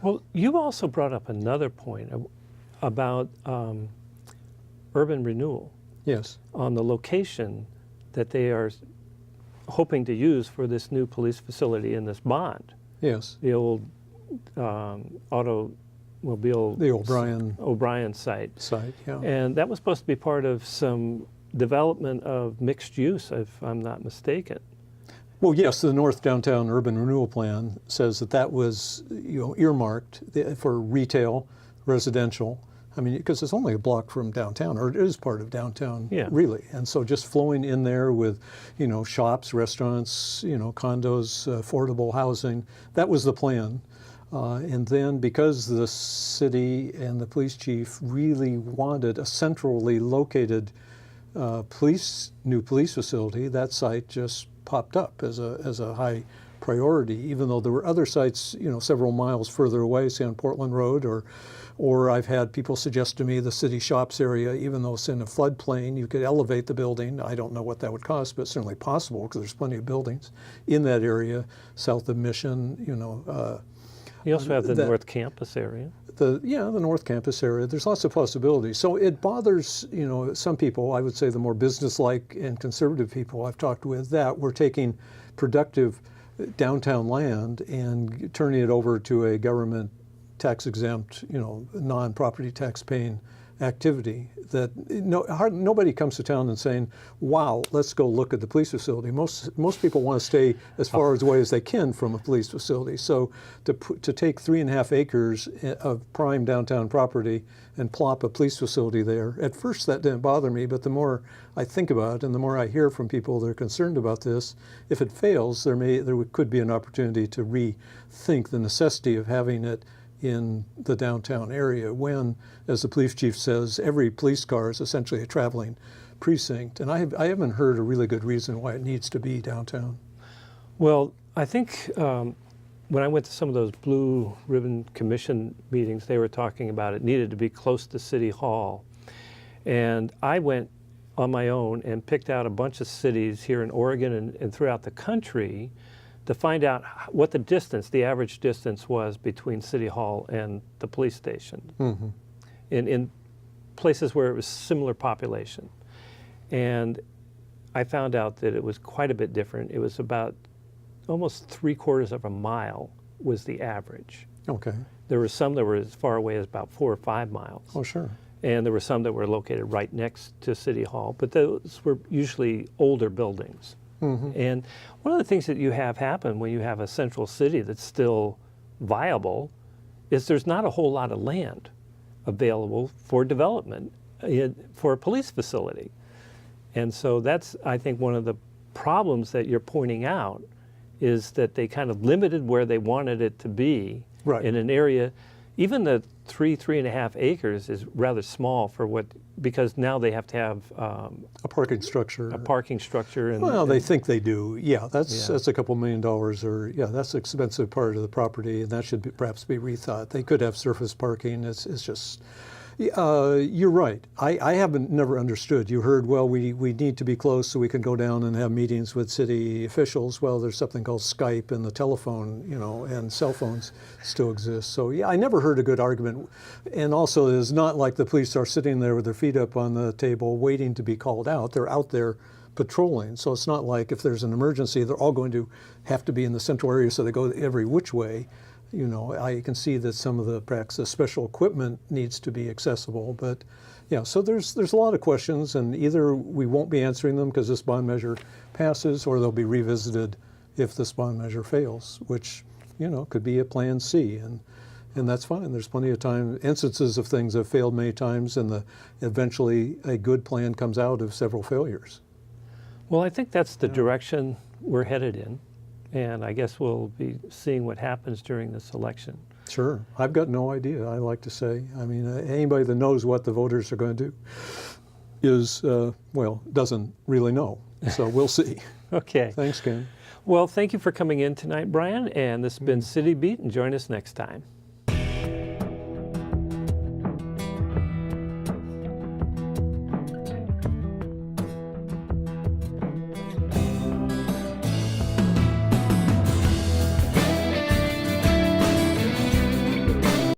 Well, you also brought up another point about urban renewal. Yes. On the location that they are hoping to use for this new police facility in this bond. Yes. The old automobile. The O'Brien site. Yeah. And that was supposed to be part of some development of mixed use, if I'm not mistaken. Well, yes, the North Downtown Urban Renewal Plan says that that was, earmarked for retail, residential. I mean, because it's only a block from downtown, or it is part of downtown, really. And so just flowing in there with, shops, restaurants, condos, affordable housing, that was the plan. And then because the city and the police chief really wanted a centrally located new police facility, that site just popped up as a high priority, even though there were other sites, several miles further away, say on Portland Road, or I've had people suggest to me the city shops area, even though it's in a floodplain, you could elevate the building. I don't know what that would cost, but it's certainly possible because there's plenty of buildings in that area, south of Mission, You also have the North Campus area. The North Campus area. There's lots of possibilities. So it bothers, some people, I would say the more businesslike and conservative people I've talked with, that we're taking productive downtown land and turning it over to a government tax-exempt, non-property tax-paying activity. That nobody comes to town and saying, "Wow, let's go look at the police facility." Most people want to stay as far away as they can from a police facility. So to take 3.5 acres of prime downtown property and plop a police facility there, at first that didn't bother me, but the more I think about it and the more I hear from people that are concerned about this, if it fails, there could be an opportunity to rethink the necessity of having it in the downtown area when, as the police chief says, every police car is essentially a traveling precinct. And I haven't heard a really good reason why it needs to be downtown. Well, I think when I went to some of those Blue Ribbon Commission meetings, they were talking about it needed to be close to City Hall. And I went on my own and picked out a bunch of cities here in Oregon and throughout the country to find out what the average distance was between City Hall and the police station, in places where it was similar population. And I found out that it was quite a bit different. It was about almost 3/4 of a mile was the average. Okay. There were some that were as far away as about 4 or 5 miles. Oh, sure. And there were some that were located right next to City Hall, but those were usually older buildings. And one of the things that you have happen when you have a central city that's still viable is there's not a whole lot of land available for development for a police facility. And so that's, I think, one of the problems that you're pointing out is that they kind of limited where they wanted it to be in an area. Even the 3.5 acres is rather small for because now they have to have a parking structure. Well, they think they do. Yeah, that's a couple $1 million, or that's an expensive part of the property, and that should perhaps be rethought. They could have surface parking. It's just. You're right. I haven't never understood. You heard, well, we need to be close so we can go down and have meetings with city officials. Well, there's something called Skype and the telephone, and cell phones still exist. So I never heard a good argument. And also, it's not like the police are sitting there with their feet up on the table waiting to be called out. They're out there patrolling. So it's not like if there's an emergency, they're all going to have to be in the central area, so they go every which way. I can see that some of the special equipment needs to be accessible, but so there's a lot of questions, and either we won't be answering them because this bond measure passes, or they'll be revisited if this bond measure fails, which could be a plan C, and that's fine. There's plenty of time. Instances of things have failed many times, and eventually a good plan comes out of several failures. Well, I think that's the direction we're headed in. And I guess we'll be seeing what happens during this election. Sure. I've got no idea, I like to say. I mean, anybody that knows what the voters are going to do doesn't really know. So we'll see. Okay. Thanks, Ken. Well, thank you for coming in tonight, Brian. And this has been City Beat, and join us next time.